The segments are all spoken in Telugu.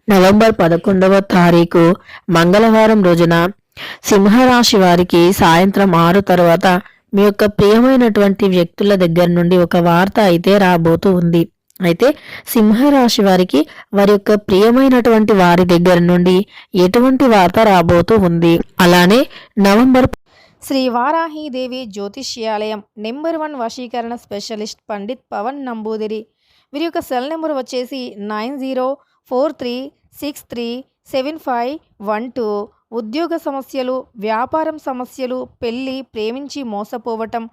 నవంబర్ 11వ తారీఖు మంగళవారం రోజున సింహరాశి వారికి సాయంత్రం 6 తర్వాత మీ యొక్క ప్రియమైనటువంటి వ్యక్తుల దగ్గర నుండి ఒక వార్త అయితే రాబోతూ ఉంది. అయితే సింహరాశి వారికి వారి యొక్క ప్రియమైనటువంటి వారి దగ్గర నుండి ఎటువంటి వార్త రాబోతూ ఉంది. అలానే నవంబర్ శ్రీ వారాహీదేవి జ్యోతిష్యాలయం నెంబర్ 1 వశీకరణ స్పెషలిస్ట్ పండిత్ పవన్ నంబూదిరి. వీరి యొక్క సెల్ నెంబర్ వచ్చేసి 9043637512. ఉద్యోగ సమస్యలు, వ్యాపారం సమస్యలు, పెళ్లి, ప్రేమించి మోసపోవటం,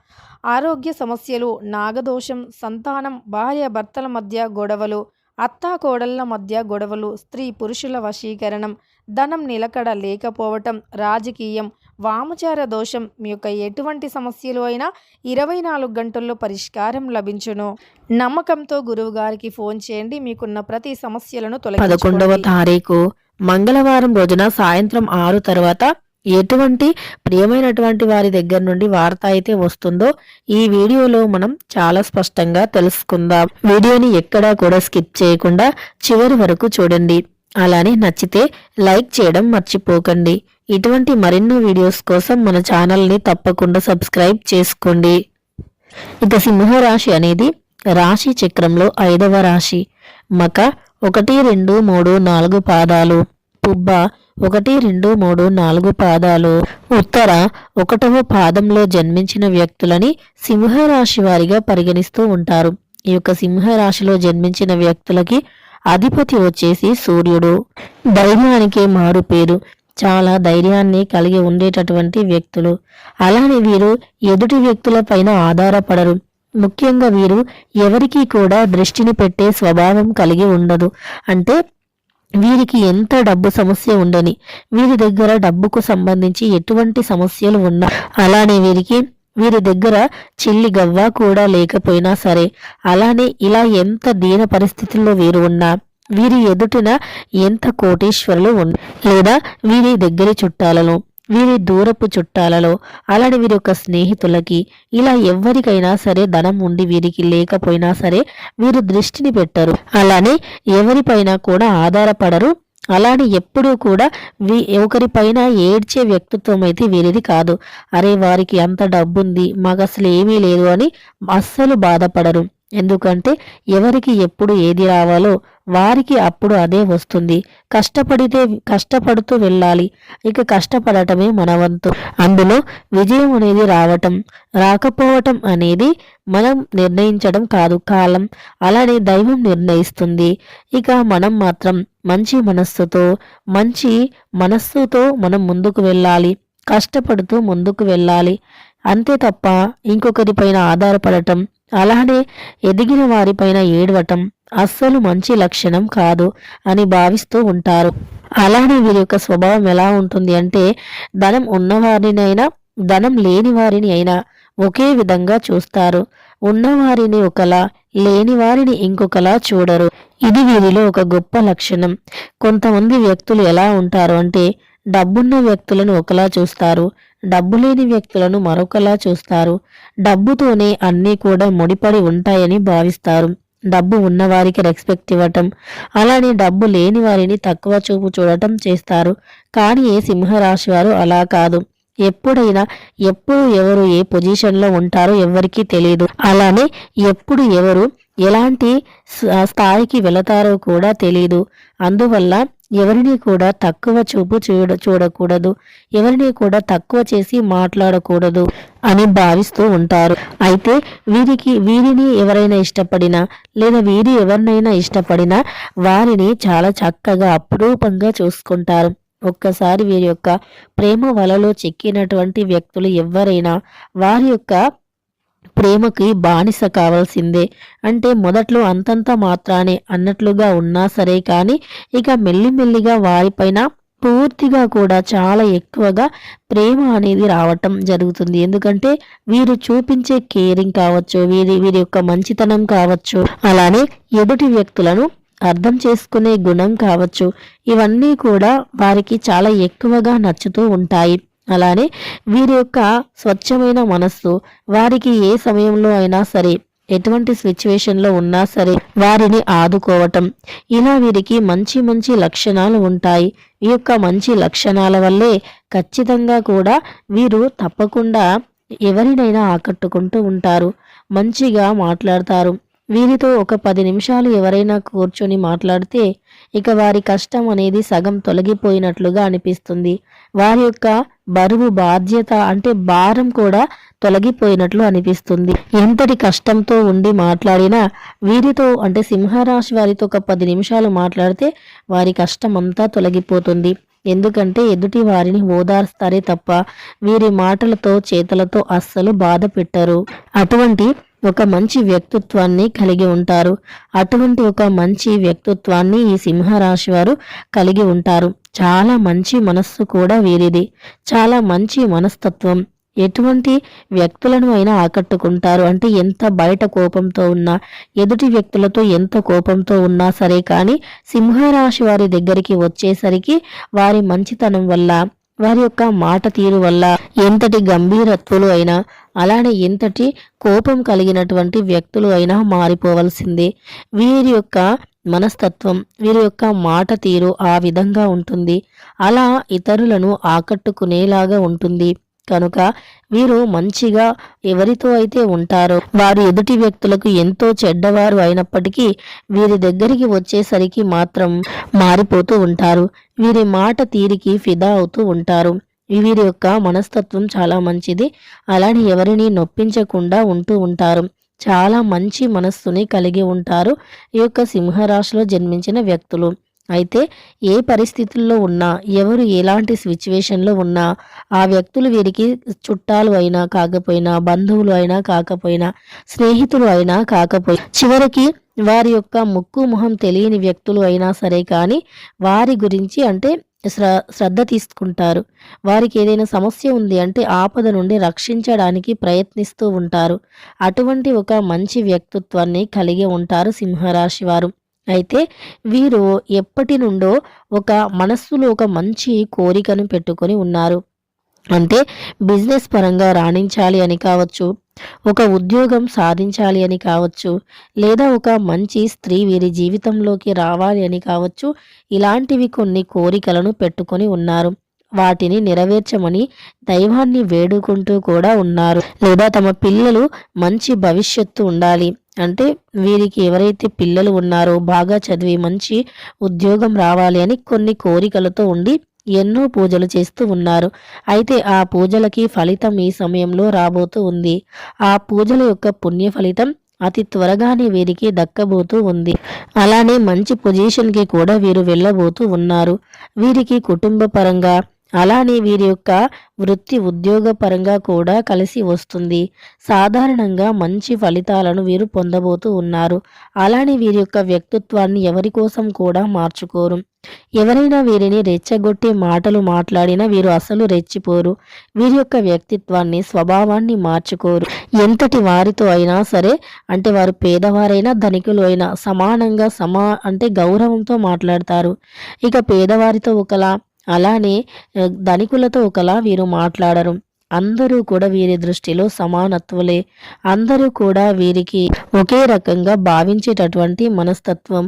ఆరోగ్య సమస్యలు, నాగదోషం, సంతానం, భార్య భర్తల మధ్య గొడవలు, అత్తాకోడళ్ల మధ్య గొడవలు, స్త్రీ పురుషుల వశీకరణం, ధనం నిలకడ లేకపోవటం, రాజకీయం, వామచార దోషం, మీ యొక్క ఎటువంటి సమస్యలు అయినా 24 గంటల్లో పరిష్కారం లభించును. నమ్మకంతో గురువు గారికి ఫోన్ చేయండి. మీకున్న ప్రతి సమస్యలను 11వ తారీఖు మంగళవారం రోజున సాయంత్రం 6 తర్వాత ఎటువంటి ప్రియమైనటువంటి వారి దగ్గర నుండి వార్త అయితే వస్తుందో ఈ వీడియోలో మనం చాలా స్పష్టంగా తెలుసుకుందాం. వీడియోని ఎక్కడా కూడా స్కిప్ చేయకుండా చివరి వరకు చూడండి. అలానే నచ్చితే లైక్ చేయడం మర్చిపోకండి. ఇటువంటి మరిన్ని వీడియోస్ కోసం మన ఛానల్ని తప్పకుండా సబ్స్క్రైబ్ చేసుకోండి. ఇక సింహరాశి అనేది రాశి చక్రంలో 5వ రాశి. మక 1, 2, 3, 4 పాదాలు, పుబ్బ 1, 2, 3, 4 పాదాలు, ఉత్తర 1వ పాదంలో జన్మించిన వ్యక్తులని సింహరాశి వారిగా పరిగణిస్తూ ఉంటారు. ఈ యొక్క సింహరాశిలో జన్మించిన వ్యక్తులకి అధిపతి వచ్చేసి సూర్యుడు. ధైర్యానికే మారు పేరు. చాలా ధైర్యాన్ని కలిగి ఉండేటటువంటి వ్యక్తులు. అలానే వీరు ఎదుటి వ్యక్తుల పైన ఆధారపడరు. ముఖ్యంగా వీరు ఎవరికి కూడా దృష్టిని పెట్టే స్వభావం కలిగి ఉండదు. అంటే వీరికి ఎంత డబ్బు సమస్య ఉండని, వీరి దగ్గర డబ్బుకు సంబంధించి ఎటువంటి సమస్యలు ఉన్నా, అలానే వీరి దగ్గర చిల్లి గవ్వ కూడా లేకపోయినా సరే, అలానే ఇలా ఎంత దీన పరిస్థితుల్లో వీరు ఉన్నా, వీరి ఎదుటిన ఎంత కోటీశ్వరులు ఉన్న, లేదా వీరి దగ్గరి చుట్టాలలో, వీరి దూరపు చుట్టాలలో, అలానే వీరి యొక్క స్నేహితులకి, ఇలా ఎవరికైనా సరే ధనం ఉండి వీరికి లేకపోయినా సరే వీరు దృష్టిని పెట్టరు. అలానే ఎవరిపైన కూడా ఆధారపడరు. అలానే ఎప్పుడూ కూడా ఒకరిపైన ఏడ్చే వ్యక్తిత్వం అయితే వీరిది కాదు. అరే వారికి అంత డబ్బుంది, మాకు అసలు ఏమీ లేదు అని అస్సలు బాధపడరు. ఎందుకంటే ఎవరికి ఎప్పుడు ఏది రావాలో వారికి అప్పుడు అదే వస్తుంది. కష్టపడుతూ వెళ్ళాలి. ఇక కష్టపడటమే మన వంతు. అందులో విజయం అనేది రాకపోవటం అనేది మనం నిర్ణయించడం కాదు, కాలం అలానే దైవం నిర్ణయిస్తుంది. ఇక మనం మాత్రం మంచి మనస్సుతో మనం ముందుకు వెళ్ళాలి. కష్టపడుతూ ముందుకు వెళ్ళాలి. అంతే తప్ప ఇంకొకరిపైన ఆధారపడటం, అలానే ఎదిగిన వారిపైన ఏడవటం అస్సలు మంచి లక్షణం కాదు అని భావిస్తూ ఉంటారు. అలానే వీరి యొక్క స్వభావం ఎలా ఉంటుంది అంటే, ధనం ఉన్నవారినైనా ధనం లేని వారిని అయినా ఒకే విధంగా చూస్తారు. ఉన్నవారిని ఒకలా, లేని వారిని ఇంకొకలా చూడరు. ఇది వీరిలో ఒక గొప్ప లక్షణం. కొంతమంది వ్యక్తులు ఎలా ఉంటారు అంటే, డబ్బున్న వ్యక్తులను ఒకలా చూస్తారు, డబ్బు లేని వ్యక్తులను మరొకలా చూస్తారు. డబ్బుతోనే అన్నీ కూడా ముడిపడి ఉంటాయని భావిస్తారు. డబ్బు ఉన్నవారికి రెస్పెక్ట్ ఇవ్వటం, అలానే డబ్బు లేని వారిని తక్కువ చూపు చూడటం చేస్తారు. కానీ సింహరాశి వారు అలా కాదు. ఎప్పుడు ఎవరు ఏ పొజిషన్లో ఉంటారో ఎవరికీ తెలియదు. అలానే ఎప్పుడు ఎవరు ఎలాంటి స్థాయికి వెళతారో కూడా తెలియదు. అందువల్ల ఎవరిని కూడా తక్కువ చూపు చూడకూడదు, ఎవరిని కూడా తక్కువ చేసి మాట్లాడకూడదు అని భావిస్తూ ఉంటారు. అయితే వీరిని ఎవరైనా ఇష్టపడినా, లేదా వీరి ఎవరినైనా ఇష్టపడినా వారిని చాలా చక్కగా అపురూపంగా చూసుకుంటారు. ఒక్కసారి వీరి యొక్క ప్రేమ వలలో చిక్కినటువంటి వ్యక్తులు ఎవరైనా వారి యొక్క ప్రేమకి బానిస కావాల్సిందే. అంటే మొదట్లో అంతంత మాత్రానే అన్నట్లుగా ఉన్నా సరే, కానీ ఇక మెల్లిమెల్లిగా వారిపైన పూర్తిగా కూడా చాలా ఎక్కువగా ప్రేమ అనేది రావటం జరుగుతుంది. ఎందుకంటే వీరు చూపించే కేరింగ్ కావచ్చు, వీరి యొక్క మంచితనం కావచ్చు, అలానే ఎదుటి వ్యక్తులను అర్థం చేసుకునే గుణం కావచ్చు, ఇవన్నీ కూడా వారికి చాలా ఎక్కువగా నచ్చుతూ ఉంటాయి. అలానే వీరి యొక్క స్వచ్ఛమైన మనస్సు వారికి ఏ సమయంలో అయినా సరే ఎటువంటి సిచ్యువేషన్లో ఉన్నా సరే వారిని ఆదుకోవటం, ఇలా వీరికి మంచి మంచి లక్షణాలు ఉంటాయి. ఈ యొక్క మంచి లక్షణాల వల్లే ఖచ్చితంగా కూడా వీరు తప్పకుండా ఎవరినైనా ఆకట్టుకుంటూ ఉంటారు. మంచిగా మాట్లాడతారు. వీరితో ఒక 10 నిమిషాలు ఎవరైనా కూర్చొని మాట్లాడితే ఇక వారి కష్టం అనేది సగం తొలగిపోయినట్లుగా అనిపిస్తుంది. వారి యొక్క బరువు బాధ్యత అంటే భారం కూడా తొలగిపోయినట్లు అనిపిస్తుంది. ఎంతటి కష్టంతో ఉండి మాట్లాడినా వీరితో అంటే సింహరాశి వారితో ఒక 10 నిమిషాలు మాట్లాడితే వారి కష్టం అంతా తొలగిపోతుంది. ఎందుకంటే ఎదుటి వారిని ఓదార్స్తారే తప్ప వీరి మాటలతో చేతలతో అస్సలు బాధ పెట్టరు. అటువంటి ఒక మంచి వ్యక్తిత్వాన్ని కలిగి ఉంటారు. అటువంటి ఒక మంచి వ్యక్తిత్వాన్ని ఈ సింహరాశి వారు కలిగి ఉంటారు. చాలా మంచి మనస్సు కూడా వీరిది. చాలా మంచి మనస్తత్వం. ఎటువంటి వ్యక్తులను అయినా ఆకట్టుకుంటారు. అంటే ఎంత బయట కోపంతో ఉన్నా, ఎదుటి వ్యక్తులతో ఎంత కోపంతో ఉన్నా సరే కానీ సింహరాశి వారి దగ్గరికి వచ్చేసరికి వారి మంచితనం వల్ల, వారి యొక్క మాట తీరు వల్ల ఎంతటి గంభీరత్వులు అయినా, అలానే ఎంతటి కోపం కలిగినటువంటి వ్యక్తులు అయినా మారిపోవలసిందే. వీరి యొక్క మనస్తత్వం, వీరి యొక్క మాట తీరు ఆ విధంగా ఉంటుంది. అలా ఇతరులను ఆకట్టుకునేలాగా ఉంటుంది. కనుక వీరు మంచిగా ఎవరితో అయితే ఉంటారో వారు ఎదుటి వ్యక్తులకు ఎంతో చెడ్డవారు అయినప్పటికీ వీరి దగ్గరికి వచ్చేసరికి మాత్రం మారిపోతూ ఉంటారు. వీరి మాట తీరికి ఫిదా అవుతూ ఉంటారు. వీరి యొక్క మనస్తత్వం చాలా మంచిది. అలానే ఎవరిని నొప్పించకుండా ఉంటూ ఉంటారు. చాలా మంచి మనస్సుని కలిగి ఉంటారు ఈ యొక్క సింహరాశిలో జన్మించిన వ్యక్తులు. అయితే ఏ పరిస్థితుల్లో ఉన్నా, ఎవరు ఎలాంటి సిచ్యువేషన్లో ఉన్నా ఆ వ్యక్తులు వీరికి చుట్టాలు అయినా కాకపోయినా, బంధువులు అయినా కాకపోయినా, స్నేహితులు అయినా కాకపోయినా, చివరికి వారి యొక్క ముక్కు మొహం తెలియని వ్యక్తులు అయినా సరే కానీ వారి గురించి అంటే శ్రద్ధ తీసుకుంటారు. వారికి ఏదైనా సమస్య ఉంది అంటే ఆపద నుండి రక్షించడానికి ప్రయత్నిస్తూ ఉంటారు. అటువంటి ఒక మంచి వ్యక్తిత్వాన్ని కలిగి ఉంటారు సింహరాశి వారు. అయితే వీరు ఎప్పటి నుండో ఒక మనస్సులో ఒక మంచి కోరికను పెట్టుకొని ఉన్నారు. అంటే బిజినెస్ పరంగా రాణించాలి అని కావచ్చు, ఒక ఉద్యోగం సాధించాలి అని కావచ్చు, లేదా ఒక మంచి స్త్రీ వీరి జీవితంలోకి రావాలి అని కావచ్చు. ఇలాంటివి కొన్ని కోరికలను పెట్టుకొని ఉన్నారు. వాటిని నెరవేర్చమని దైవాన్ని వేడుకుంటూ కూడా ఉన్నారు. లేదా తమ పిల్లలు మంచి భవిష్యత్తు ఉండాలి అంటే వీరికి ఎవరైతే పిల్లలు ఉన్నారో బాగా చదివి మంచి ఉద్యోగం రావాలి అని కొన్ని కోరికలతో ఉండి ఎన్నో పూజలు చేస్తూ ఉన్నారు. అయితే ఆ పూజలకి ఫలితం ఈ సమయంలో రాబోతూ ఉంది. ఆ పూజల యొక్క పుణ్య ఫలితం అతి త్వరగానే వీరికి దక్కబోతూ ఉంది. అలానే మంచి పొజిషన్కి కూడా వీరు వెళ్ళబోతూ ఉన్నారు. వీరికి కుటుంబ పరంగా అలానే వీరి యొక్క వృత్తి ఉద్యోగ పరంగా కూడా కలిసి వస్తుంది. సాధారణంగా మంచి ఫలితాలను వీరు పొందబోతూ ఉన్నారు. అలానే వీరి యొక్క వ్యక్తిత్వాన్ని ఎవరి కోసం కూడా మార్చుకోరు. ఎవరైనా వీరిని రెచ్చగొట్టే మాటలు మాట్లాడినా వీరు అసలు రెచ్చిపోరు. వీరి యొక్క వ్యక్తిత్వాన్ని స్వభావాన్ని మార్చుకోరు. ఎంతటి వారితో అయినా సరే అంటే వారు పేదవారైనా ధనికులు అయినా సమానంగా అంటే గౌరవంతో మాట్లాడతారు. ఇక పేదవారితో ఒకలా అలానే ధనికులతో ఒకలా వీరు మాట్లాడరు. అందరూ కూడా వీరి దృష్టిలో సమానత్వులే. అందరూ కూడా వీరికి ఒకే రకంగా భావించేటటువంటి మనస్తత్వం.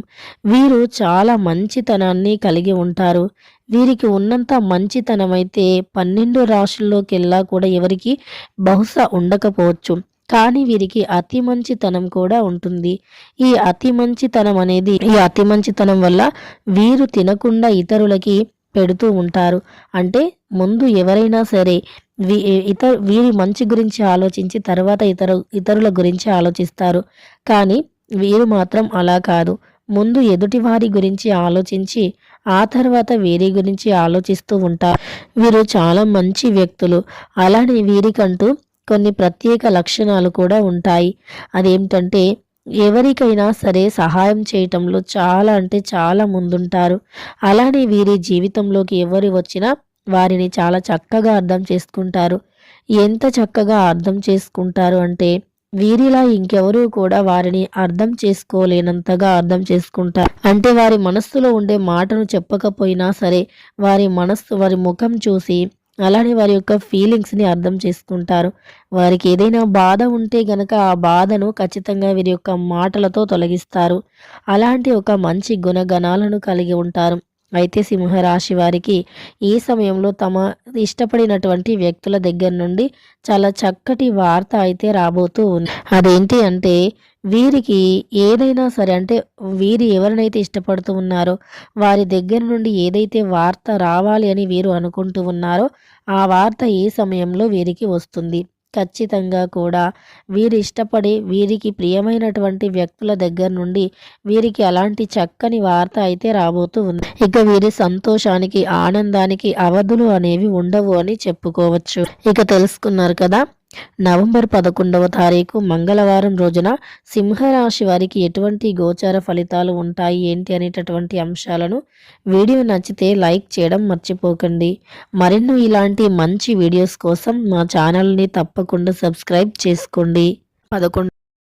వీరు చాలా మంచితనాన్ని కలిగి ఉంటారు. వీరికి ఉన్నంత మంచితనం అయితే 12 రాశుల్లోకెల్లా కూడా ఎవరికి బహుశా ఉండకపోవచ్చు. కానీ వీరికి అతి మంచితనం కూడా ఉంటుంది. ఈ అతి మంచితనం వల్ల వీరు తినకుండా ఇతరులకి పెడుతూ ఉంటారు. అంటే ముందు ఎవరైనా సరే వీరి మంచి గురించి ఆలోచించి తర్వాత ఇతరుల గురించి ఆలోచిస్తారు. కానీ వీరు మాత్రం అలా కాదు. ముందు ఎదుటి వారి గురించి ఆలోచించి ఆ తర్వాత వీరి గురించి ఆలోచిస్తూ ఉంటారు. వీరు చాలా మంచి వ్యక్తులు. అలానే వీరికంటూ కొన్ని ప్రత్యేక లక్షణాలు కూడా ఉంటాయి. అదేమిటంటే ఎవరికైనా సరే సహాయం చేయటంలో చాలా అంటే చాలా ముందుంటారు. అలానే వీరి జీవితంలోకి ఎవరు వచ్చినా వారిని చాలా చక్కగా అర్థం చేసుకుంటారు. ఎంత చక్కగా అర్థం చేసుకుంటారు అంటే వీరిలా ఇంకెవరూ కూడా వారిని అర్థం చేసుకోలేనంతగా అర్థం చేసుకుంటారు. అంటే వారి మనస్సులో ఉండే మాటను చెప్పకపోయినా సరే వారి ముఖం చూసి అలానే వారి యొక్క ఫీలింగ్స్ని అర్థం చేసుకుంటారు. వారికి ఏదైనా బాధ ఉంటే గనక ఆ బాధను ఖచ్చితంగా వీరి యొక్క మాటలతో తొలగిస్తారు. అలాంటి ఒక మంచి గుణగణాలను కలిగి ఉంటారు. అయితే సింహరాశి వారికి ఈ సమయంలో తమ ఇష్టపడినటువంటి వ్యక్తుల దగ్గర నుండి చాలా చక్కటి వార్త అయితే రాబోతూ ఉంది. అదేంటి అంటే వీరికి ఏదైనా సరే అంటే వీరు ఎవరినైతే ఇష్టపడుతూ ఉన్నారో వారి దగ్గర నుండి ఏదైతే వార్త రావాలి అని వీరు అనుకుంటూ ఉన్నారో ఆ వార్త ఏ సమయంలో వీరికి వస్తుంది. ఖచ్చితంగా కూడా వీరు ఇష్టపడి వీరికి ప్రియమైనటువంటి వ్యక్తుల దగ్గర నుండి వీరికి అలాంటి చక్కని వార్త అయితే రాబోతూ ఉంది. ఇక వీరి సంతోషానికి ఆనందానికి అవధులు అనేవి ఉండవు అని చెప్పుకోవచ్చు. ఇక తెలుసుకున్నారు కదా, నవంబర్ 11వ తారీఖు మంగళవారం రోజున సింహరాశి వారికి ఎటువంటి గోచార ఫలితాలు ఉంటాయి ఏంటి అనేటటువంటి అంశాలను వీడియో నచ్చితే లైక్ చేయడం మర్చిపోకండి. మరెన్నో ఇలాంటి మంచి వీడియోస్ కోసం మా ఛానల్ని తప్పకుండా సబ్స్క్రైబ్ చేసుకోండి. 11